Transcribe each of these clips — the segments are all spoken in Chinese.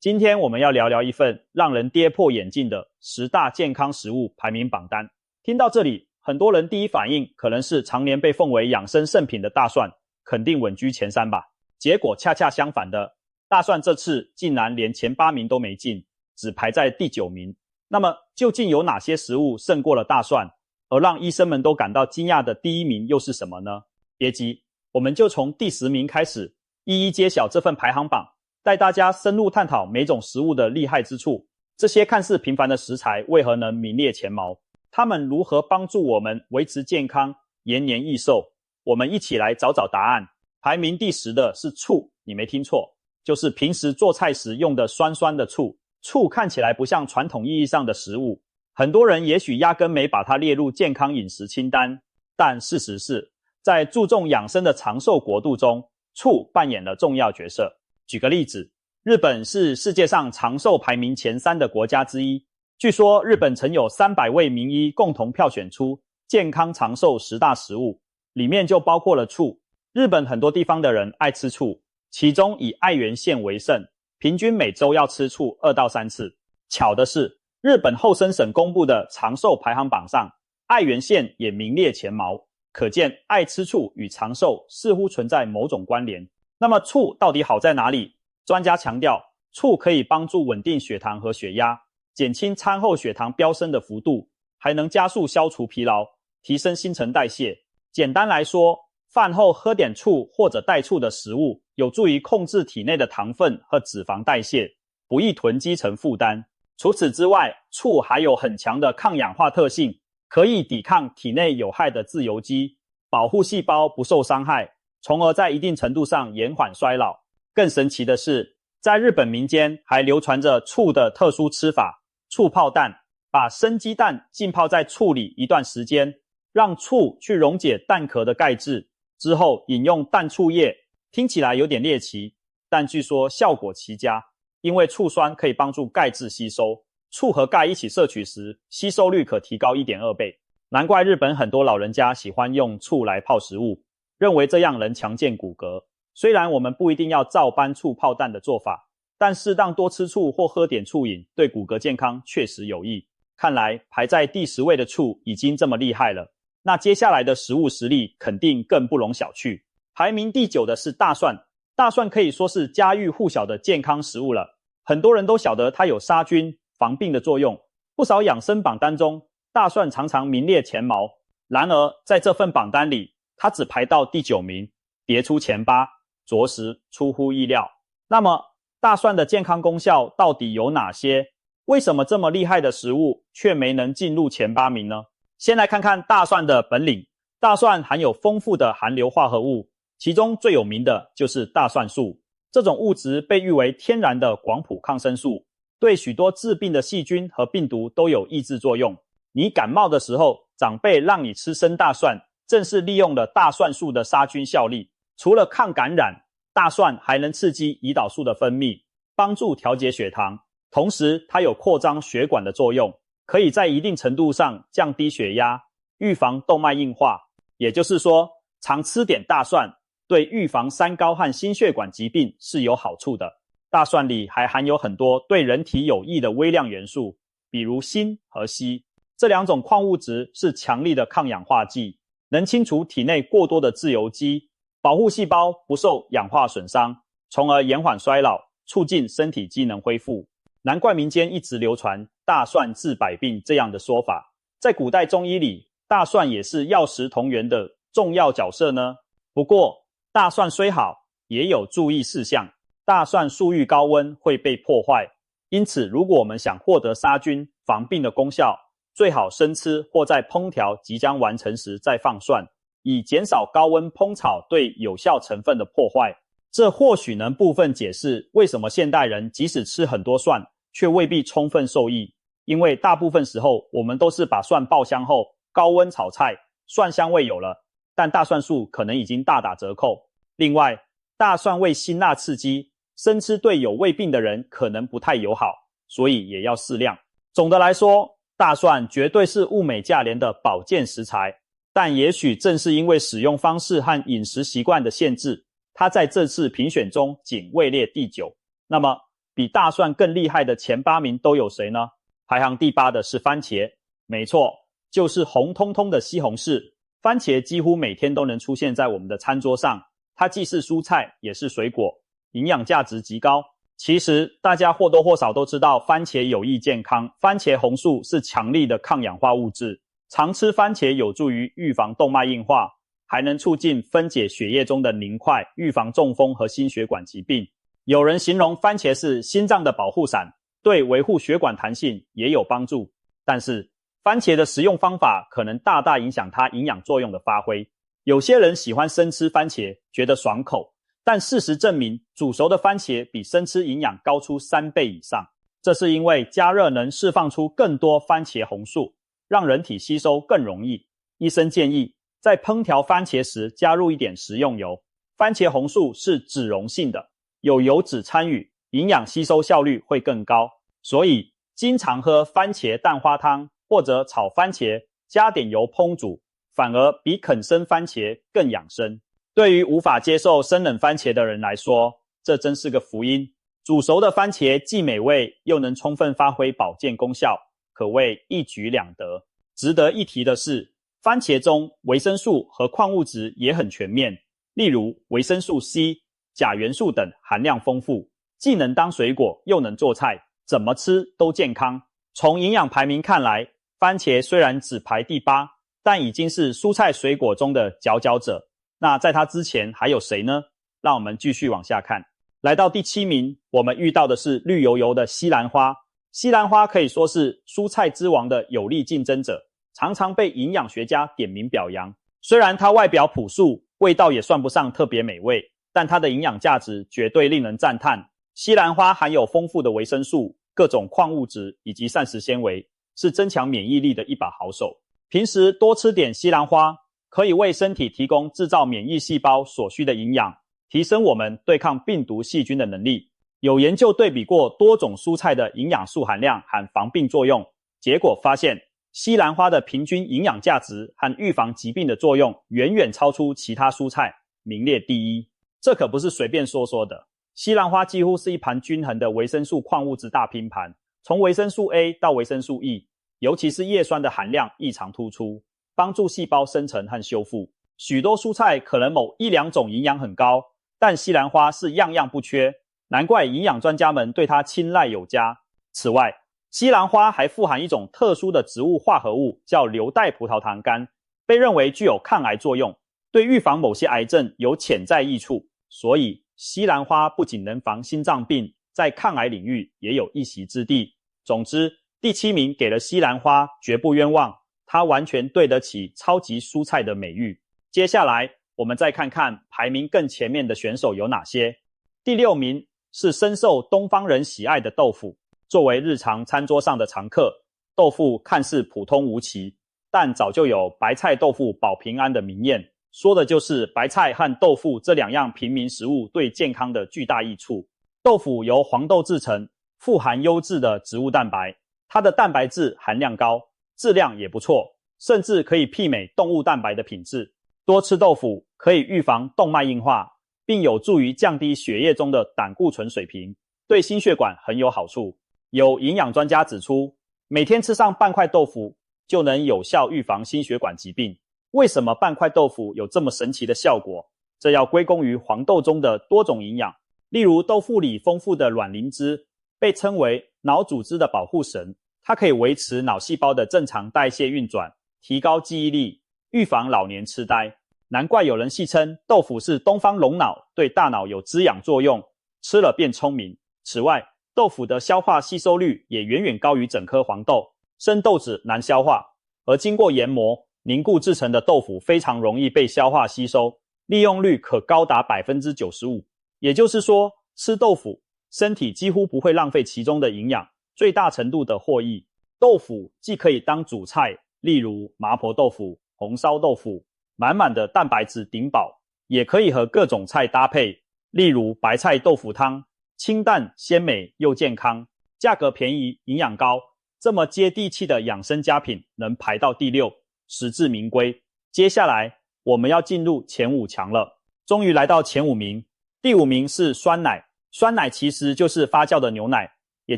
今天我们要聊聊一份让人跌破眼镜的10大健康食物排名榜单。听到这里，很多人第一反应可能是常年被奉为养生圣品的大蒜，肯定稳居前3吧。结果恰恰相反的，大蒜这次竟然连前8名都没进，只排在第9名。那么究竟有哪些食物胜过了大蒜，而让医生们都感到惊讶的第1名又是什么呢？别急，我们就从第10名开始，一一揭晓这份排行榜，带大家深入探讨每种食物的厉害之处。这些看似平凡的食材为何能名列前茅？它们如何帮助我们维持健康、延年益寿？我们一起来找找答案。排名第10的是醋，你没听错，就是平时做菜时用的酸酸的醋。醋看起来不像传统意义上的食物，很多人也许压根没把它列入健康饮食清单，但事实是，在注重养生的长寿国度中，醋扮演了重要角色。举个例子，日本是世界上长寿排名前3的国家之一。据说日本曾有300位名医共同票选出健康长寿10大食物，里面就包括了醋。日本很多地方的人爱吃醋，其中以爱媛县为胜，平均每周要吃醋2到3次。巧的是，日本厚生省公布的长寿排行榜上，爱媛县也名列前茅，可见爱吃醋与长寿似乎存在某种关联。那么醋到底好在哪里？专家强调，醋可以帮助稳定血糖和血压，减轻餐后血糖飙升的幅度，还能加速消除疲劳，提升新陈代谢。简单来说，饭后喝点醋或者带醋的食物，有助于控制体内的糖分和脂肪代谢，不易囤积成负担。除此之外，醋还有很强的抗氧化特性，可以抵抗体内有害的自由基，保护细胞不受伤害，从而在一定程度上延缓衰老。更神奇的是，在日本民间还流传着醋的特殊吃法，醋泡蛋，把生鸡蛋浸泡在醋里一段时间，让醋去溶解蛋壳的钙质，之后饮用蛋醋液。听起来有点猎奇，但据说效果奇佳，因为醋酸可以帮助钙质吸收，醋和钙一起摄取时，吸收率可提高 1.2 倍。难怪日本很多老人家喜欢用醋来泡食物，认为这样能强健骨骼。虽然我们不一定要照搬醋泡蛋的做法，但适当多吃醋或喝点醋饮对骨骼健康确实有益。看来排在第10位的醋已经这么厉害了，那接下来的食物实力肯定更不容小觑。排名第9的是大蒜。大蒜可以说是家喻户晓的健康食物了，很多人都晓得它有杀菌防病的作用，不少养生榜单中大蒜常常名列前茅。然而在这份榜单里，它只排到第9名，跌出前8，着实出乎意料。那么大蒜的健康功效到底有哪些？为什么这么厉害的食物却没能进入前8名呢？先来看看大蒜的本领。大蒜含有丰富的含硫化合物，其中最有名的就是大蒜素。这种物质被誉为天然的广谱抗生素，对许多致病的细菌和病毒都有抑制作用。你感冒的时候，长辈让你吃生大蒜，正是利用了大蒜素的杀菌效力。除了抗感染，大蒜还能刺激胰岛素的分泌，帮助调节血糖，同时它有扩张血管的作用，可以在一定程度上降低血压，预防动脉硬化。也就是说，常吃点大蒜对预防三高和心血管疾病是有好处的。大蒜里还含有很多对人体有益的微量元素，比如锌和硒，这2种矿物质是强力的抗氧化剂，能清除体内过多的自由基，保护细胞不受氧化损伤，从而延缓衰老，促进身体机能恢复。难怪民间一直流传大蒜治百病这样的说法。在古代中医里，大蒜也是药食同源的重要角色呢。不过大蒜虽好，也有注意事项。大蒜素遇高温会被破坏，因此如果我们想获得杀菌防病的功效，最好生吃或在烹调即将完成时再放蒜，以减少高温烹炒对有效成分的破坏。这或许能部分解释为什么现代人即使吃很多蒜，却未必充分受益。因为大部分时候我们都是把蒜爆香后高温炒菜，蒜香味有了，但大蒜素可能已经大打折扣。另外，大蒜味辛辣刺激，生吃对有胃病的人可能不太友好，所以也要适量。总的来说，大蒜绝对是物美价廉的保健食材，但也许正是因为使用方式和饮食习惯的限制，它在这次评选中仅位列第9。那么比大蒜更厉害的前8名都有谁呢？排行第8的是番茄，没错，就是红彤彤的西红柿。番茄几乎每天都能出现在我们的餐桌上，它既是蔬菜也是水果，营养价值极高。其实大家或多或少都知道番茄有益健康，番茄红素是强力的抗氧化物质，常吃番茄有助于预防动脉硬化，还能促进分解血液中的凝块，预防中风和心血管疾病。有人形容番茄是心脏的保护伞，对维护血管弹性也有帮助。但是番茄的食用方法可能大大影响它营养作用的发挥。有些人喜欢生吃番茄，觉得爽口，但事实证明，煮熟的番茄比生吃营养高出3倍以上。这是因为加热能释放出更多番茄红素，让人体吸收更容易。医生建议在烹调番茄时加入一点食用油。番茄红素是脂溶性的，有油脂参与，营养吸收效率会更高。所以经常喝番茄蛋花汤或者炒番茄加点油烹煮，反而比啃生番茄更养生。对于无法接受生冷番茄的人来说，这真是个福音。煮熟的番茄既美味，又能充分发挥保健功效，可谓一举两得。值得一提的是，番茄中维生素和矿物质也很全面，例如维生素 C、钾元素等含量丰富，既能当水果又能做菜，怎么吃都健康。从营养排名看来，番茄虽然只排第8，但已经是蔬菜水果中的佼佼者。那在它之前还有谁呢？让我们继续往下看。来到第7名，我们遇到的是绿油油的西兰花。西兰花可以说是蔬菜之王的有力竞争者，常常被营养学家点名表扬。虽然它外表朴素，味道也算不上特别美味，但它的营养价值绝对令人赞叹。西兰花含有丰富的维生素、各种矿物质以及膳食纤维，是增强免疫力的一把好手。平时多吃点西兰花，可以为身体提供制造免疫细胞所需的营养，提升我们对抗病毒细菌的能力。有研究对比过多种蔬菜的营养素含量和防病作用，结果发现西兰花的平均营养价值和预防疾病的作用远远超出其他蔬菜，名列第1。这可不是随便说说的，西兰花几乎是一盘均衡的维生素矿物质大拼盘，从维生素 A 到维生素 E， 尤其是叶酸的含量异常突出，帮助细胞生成和修复。许多蔬菜可能某1-2种营养很高，但西兰花是样样不缺，难怪营养专家们对它青睐有加。此外，西兰花还富含一种特殊的植物化合物，叫硫代葡萄糖苷，被认为具有抗癌作用，对预防某些癌症有潜在益处。所以西兰花不仅能防心脏病，在抗癌领域也有一席之地。总之，第7名给了西兰花绝不冤枉，它完全对得起超级蔬菜的美誉。接下来我们再看看排名更前面的选手有哪些。第6名是深受东方人喜爱的豆腐。作为日常餐桌上的常客，豆腐看似普通无奇，但早就有白菜豆腐保平安的名谚，说的就是白菜和豆腐这2样平民食物对健康的巨大益处。豆腐由黄豆制成，富含优质的植物蛋白，它的蛋白质含量高，质量也不错，甚至可以媲美动物蛋白的品质。多吃豆腐可以预防动脉硬化，并有助于降低血液中的胆固醇水平，对心血管很有好处。有营养专家指出，每天吃上半块豆腐就能有效预防心血管疾病。为什么半块豆腐有这么神奇的效果？这要归功于黄豆中的多种营养。例如豆腐里丰富的卵磷脂被称为脑组织的保护神，它可以维持脑细胞的正常代谢运转，提高记忆力，预防老年痴呆。难怪有人戏称豆腐是东方龙脑，对大脑有滋养作用，吃了变聪明。此外，豆腐的消化吸收率也远远高于整颗黄豆，生豆子难消化，而经过研磨凝固制成的豆腐非常容易被消化吸收，利用率可高达 95%。 也就是说，吃豆腐身体几乎不会浪费其中的营养，最大程度的获益。豆腐既可以当主菜，例如麻婆豆腐、红烧豆腐，满满的蛋白质顶饱，也可以和各种菜搭配，例如白菜豆腐汤，清淡鲜美又健康，价格便宜，营养高，这么接地气的养生佳品能排到第6，实至名归。接下来我们要进入前5强了，终于来到前5名。第5名是酸奶。酸奶其实就是发酵的牛奶，也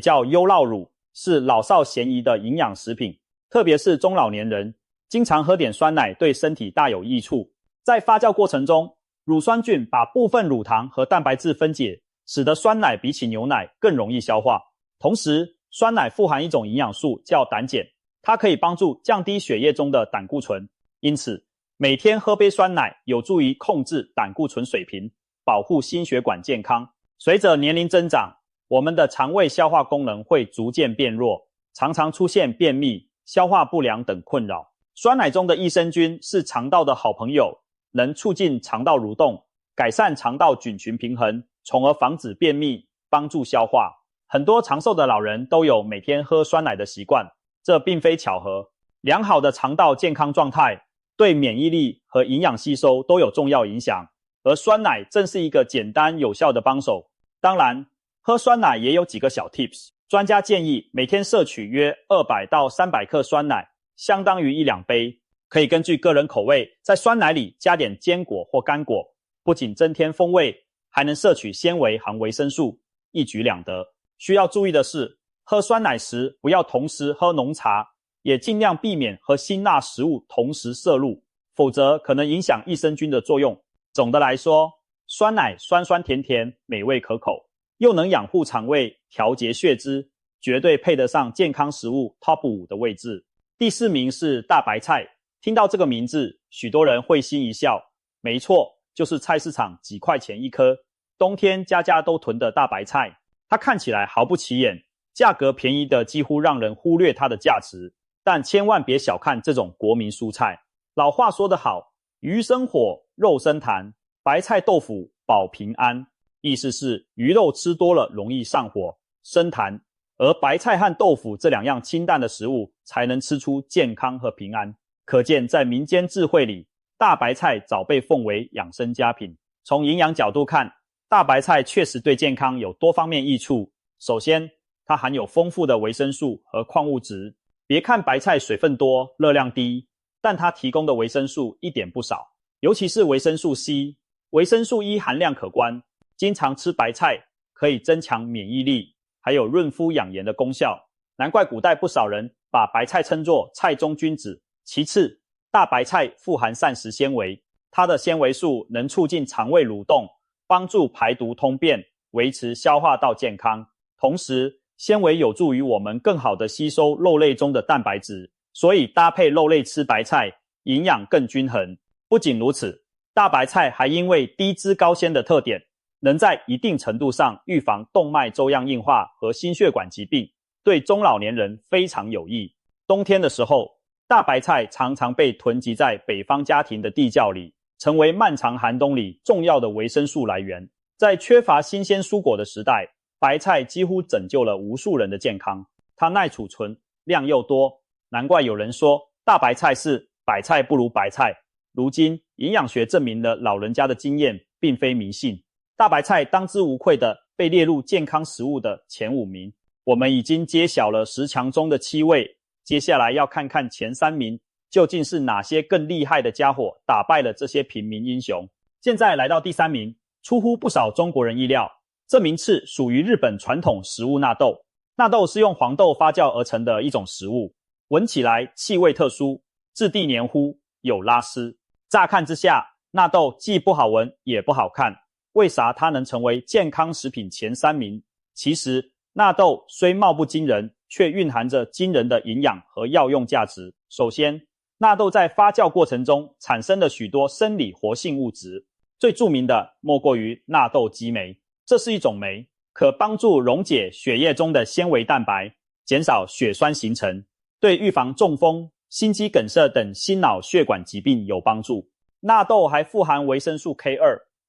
叫优酪乳，是老少咸宜的营养食品，特别是中老年人，经常喝点酸奶对身体大有益处。在发酵过程中，乳酸菌把部分乳糖和蛋白质分解，使得酸奶比起牛奶更容易消化。同时，酸奶富含一种营养素叫胆碱，它可以帮助降低血液中的胆固醇，因此每天喝杯酸奶有助于控制胆固醇水平，保护心血管健康。随着年龄增长，我们的肠胃消化功能会逐渐变弱，常常出现便秘、消化不良等困扰。酸奶中的益生菌是肠道的好朋友，能促进肠道蠕动，改善肠道菌群平衡，从而防止便秘，帮助消化。很多长寿的老人都有每天喝酸奶的习惯，这并非巧合。良好的肠道健康状态对免疫力和营养吸收都有重要影响，而酸奶正是一个简单有效的帮手。当然，喝酸奶也有几个小 tips。专家建议每天摄取约200到300克酸奶，相当于1-2杯。可以根据个人口味，在酸奶里加点坚果或干果，不仅增添风味，还能摄取纤维和维生素，一举两得。需要注意的是，喝酸奶时不要同时喝浓茶，也尽量避免和辛辣食物同时摄入，否则可能影响益生菌的作用。总的来说，酸奶酸酸甜甜，美味可口，又能养护肠胃、调节血脂，绝对配得上健康食物 Top 5的位置。第4名是大白菜。听到这个名字，许多人会心一笑。没错，就是菜市场几块钱一颗，冬天家家都囤的大白菜。它看起来毫不起眼，价格便宜的几乎让人忽略它的价值。但千万别小看这种国民蔬菜。老话说得好，鱼生火，肉生痰，白菜豆腐保平安。意思是鱼肉吃多了容易上火、生痰，而白菜和豆腐这2样清淡的食物才能吃出健康和平安。可见在民间智慧里，大白菜早被奉为养生佳品。从营养角度看，大白菜确实对健康有多方面益处。首先，它含有丰富的维生素和矿物质。别看白菜水分多、热量低，但它提供的维生素一点不少，尤其是维生素 C。维生素 E 含量可观，经常吃白菜可以增强免疫力，还有润肤养颜的功效。难怪古代不少人把白菜称作菜中君子。其次，大白菜富含膳食纤维，它的纤维素能促进肠胃蠕动，帮助排毒通便，维持消化道健康。同时，纤维有助于我们更好地吸收肉类中的蛋白质，所以搭配肉类吃白菜，营养更均衡。不仅如此，大白菜还因为低脂高纤的特点，能在一定程度上预防动脉粥样硬化和心血管疾病，对中老年人非常有益。冬天的时候，大白菜常常被囤积在北方家庭的地窖里，成为漫长寒冬里重要的维生素来源。在缺乏新鲜蔬果的时代，白菜几乎拯救了无数人的健康。它耐储存，量又多，难怪有人说大白菜是百菜不如白菜。如今营养学证明了老人家的经验并非迷信，大白菜当之无愧地被列入健康食物的前5名。我们已经揭晓了10强中的7位，接下来要看看前3名究竟是哪些更厉害的家伙打败了这些平民英雄。现在来到第3名，出乎不少中国人意料，这名次属于日本传统食物纳豆。纳豆是用黄豆发酵而成的一种食物，闻起来气味特殊，质地黏糊，有拉丝。乍看之下，纳豆既不好闻也不好看，为啥它能成为健康食品前3名？其实纳豆虽貌不惊人，却蕴含着惊人的营养和药用价值。首先，纳豆在发酵过程中产生了许多生理活性物质，最著名的莫过于纳豆激酶。这是一种酶，可帮助溶解血液中的纤维蛋白，减少血栓形成，对预防中风、心肌梗塞等心脑血管疾病有帮助。纳豆还富含维生素 K2，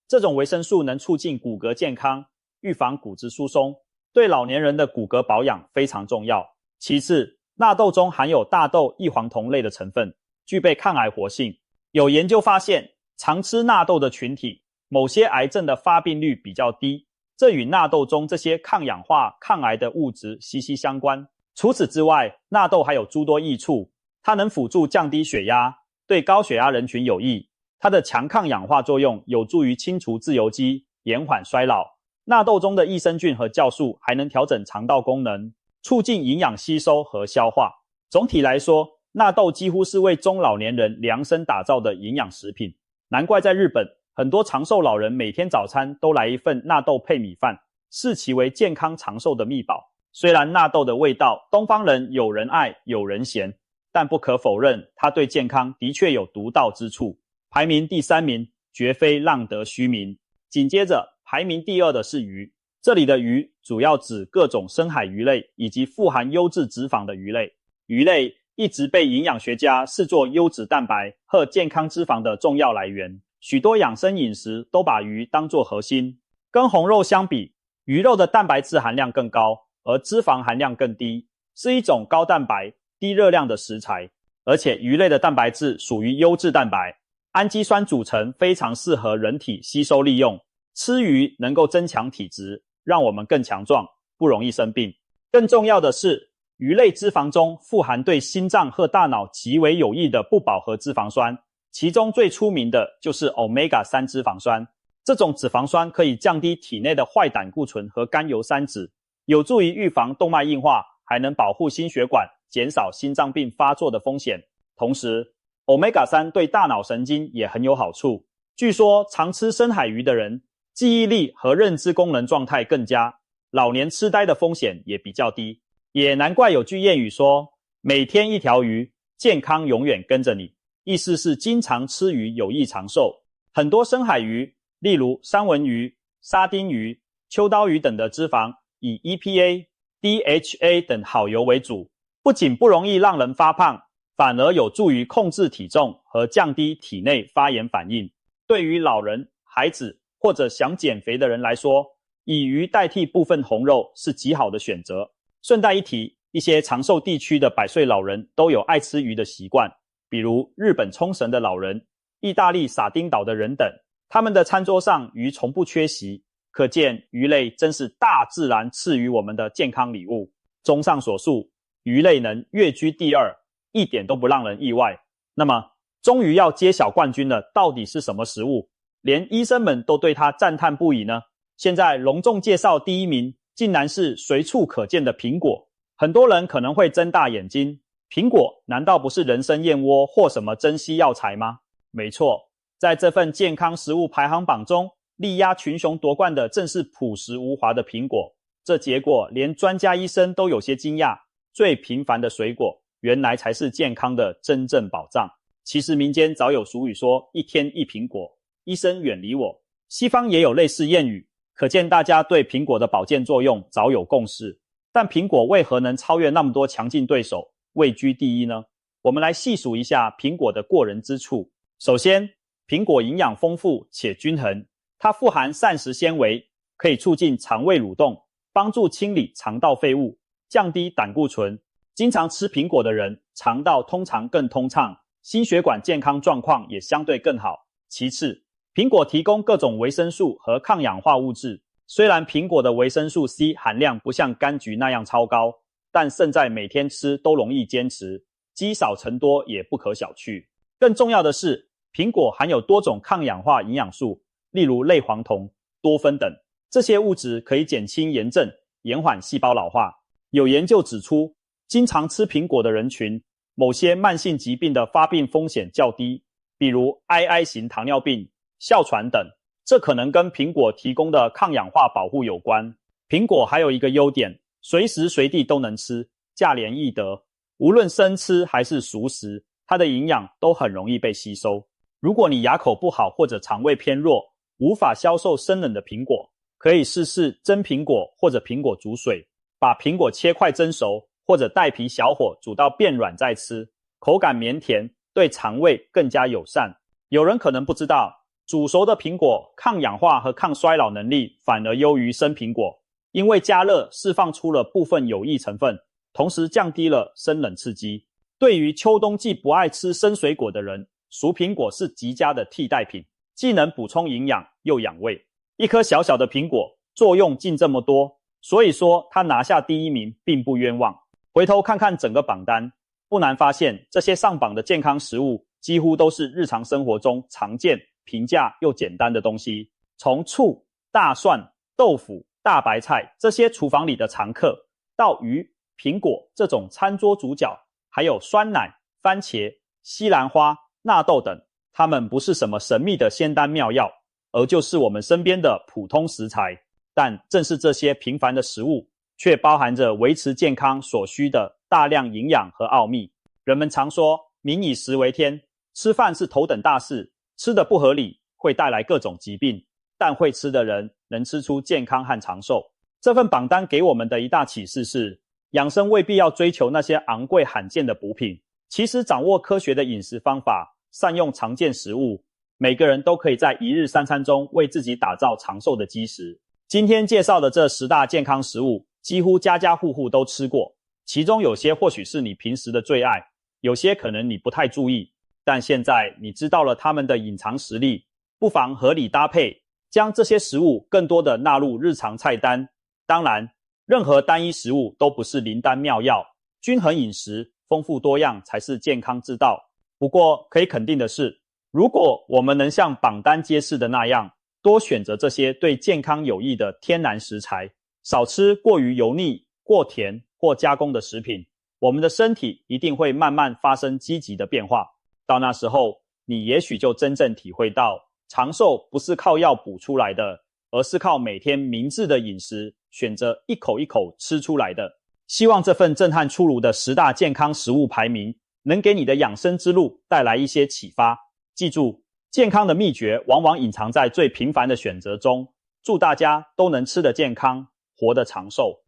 这种维生素能促进骨骼健康，预防骨质疏松，对老年人的骨骼保养非常重要。其次，纳豆中含有大豆异黄酮类的成分，具备抗癌活性。有研究发现，常吃纳豆的群体，某些癌症的发病率比较低，这与纳豆中这些抗氧化、抗癌的物质息息相关。除此之外，纳豆还有诸多益处，它能辅助降低血压，对高血压人群有益。它的强抗氧化作用有助于清除自由基，延缓衰老，纳豆中的益生菌和酵素还能调整肠道功能，促进营养吸收和消化。总体来说，纳豆几乎是为中老年人量身打造的营养食品。难怪在日本，很多长寿老人每天早餐都来一份纳豆配米饭，视其为健康长寿的秘宝。虽然纳豆的味道东方人有人爱有人嫌，但不可否认它对健康的确有独到之处。排名第3名绝非浪得虚名。紧接着排名第2的是鱼，这里的鱼主要指各种深海鱼类以及富含优质脂肪的鱼类。鱼类一直被营养学家视作优质蛋白和健康脂肪的重要来源，许多养生饮食都把鱼当作核心。跟红肉相比，鱼肉的蛋白质含量更高，而脂肪含量更低，是一种高蛋白、低热量的食材。而且鱼类的蛋白质属于优质蛋白，氨基酸组成非常适合人体吸收利用。吃鱼能够增强体质，让我们更强壮，不容易生病。更重要的是，鱼类脂肪中富含对心脏和大脑极为有益的不饱和脂肪酸，其中最出名的就是 Omega-3 脂肪酸。这种脂肪酸可以降低体内的坏胆固醇和甘油三酯，有助于预防动脉硬化，还能保护心血管，减少心脏病发作的风险。同时 Omega-3 对大脑神经也很有好处。据说常吃深海鱼的人，记忆力和认知功能状态更佳，老年痴呆的风险也比较低。也难怪有句谚语说，每天一条鱼，健康永远跟着你，意思是经常吃鱼有益长寿。很多深海鱼，例如三文鱼、沙丁鱼、秋刀鱼等的脂肪以 EPA、DHA 等好油为主，不仅不容易让人发胖，反而有助于控制体重和降低体内发炎反应。对于老人、孩子或者想减肥的人来说，以鱼代替部分红肉是极好的选择。顺带一提，一些长寿地区的100岁老人都有爱吃鱼的习惯，比如日本冲绳的老人、意大利撒丁岛的人等，他们的餐桌上鱼从不缺席，可见鱼类真是大自然赐予我们的健康礼物。综上所述，鱼类能跃居第2，一点都不让人意外。那么，终于要揭晓冠军了，到底是什么食物？连医生们都对它赞叹不已呢。现在隆重介绍第1名，竟然是随处可见的苹果。很多人可能会睁大眼睛，苹果难道不是人参燕窝或什么珍稀药材吗？没错，在这份健康食物排行榜中，力压群雄夺冠的正是朴实无华的苹果。这结果连专家医生都有些惊讶，最平凡的水果原来才是健康的真正保障。其实民间早有俗语说，一天一苹果，医生远离我。西方也有类似谚语，可见大家对苹果的保健作用早有共识。但苹果为何能超越那么多强劲对手，位居第1呢？我们来细数一下苹果的过人之处。首先，苹果营养丰富且均衡，它富含膳食纤维，可以促进肠胃蠕动，帮助清理肠道废物，降低胆固醇。经常吃苹果的人，肠道通常更通畅，心血管健康状况也相对更好。其次，苹果提供各种维生素和抗氧化物质，虽然苹果的维生素 C 含量不像柑橘那样超高，但胜在每天吃都容易坚持，积少成多也不可小觑。更重要的是，苹果含有多种抗氧化营养素，例如类黄酮、多酚等，这些物质可以减轻炎症，延缓细胞老化。有研究指出，经常吃苹果的人群，某些慢性疾病的发病风险较低，比如 II 型糖尿病、哮喘等，这可能跟苹果提供的抗氧化保护有关。苹果还有一个优点，随时随地都能吃，价廉易得，无论生吃还是熟食，它的营养都很容易被吸收。如果你牙口不好或者肠胃偏弱，无法消受生冷的苹果，可以试试蒸苹果或者苹果煮水，把苹果切块蒸熟，或者带皮小火煮到变软再吃，口感绵甜，对肠胃更加友善。有人可能不知道，煮熟的苹果抗氧化和抗衰老能力反而优于生苹果，因为加热释放出了部分有益成分，同时降低了生冷刺激。对于秋冬季不爱吃生水果的人，熟苹果是极佳的替代品，既能补充营养又养胃。一颗小小的苹果作用竟这么多，所以说它拿下第1名并不冤枉。回头看看整个榜单，不难发现这些上榜的健康食物几乎都是日常生活中常见、平价又简单的东西。从醋、大蒜、豆腐、大白菜这些厨房里的常客，到鱼、苹果这种餐桌主角，还有酸奶、番茄、西兰花、纳豆等，它们不是什么神秘的仙丹妙药，而就是我们身边的普通食材。但正是这些平凡的食物，却包含着维持健康所需的大量营养和奥秘。人们常说民以食为天，吃饭是头等大事，吃得不合理会带来各种疾病，但会吃的人能吃出健康和长寿。这份榜单给我们的一大启示是，养生未必要追求那些昂贵罕见的补品，其实掌握科学的饮食方法，善用常见食物，每个人都可以在一日三餐中为自己打造长寿的基石。今天介绍的这10大健康食物，几乎家家户户都吃过，其中有些或许是你平时的最爱，有些可能你不太注意，但现在你知道了它们的隐藏实力，不妨合理搭配，将这些食物更多的纳入日常菜单。当然，任何单一食物都不是灵丹妙药，均衡饮食、丰富多样才是健康之道。不过可以肯定的是，如果我们能像榜单揭示的那样，多选择这些对健康有益的天然食材，少吃过于油腻、过甜或加工的食品，我们的身体一定会慢慢发生积极的变化。到那时候，你也许就真正体会到，长寿不是靠药补出来的，而是靠每天明智的饮食，选择一口一口吃出来的。希望这份震撼出炉的10大健康食物排名，能给你的养生之路带来一些启发。记住，健康的秘诀往往隐藏在最平凡的选择中。祝大家都能吃得健康，活得长寿。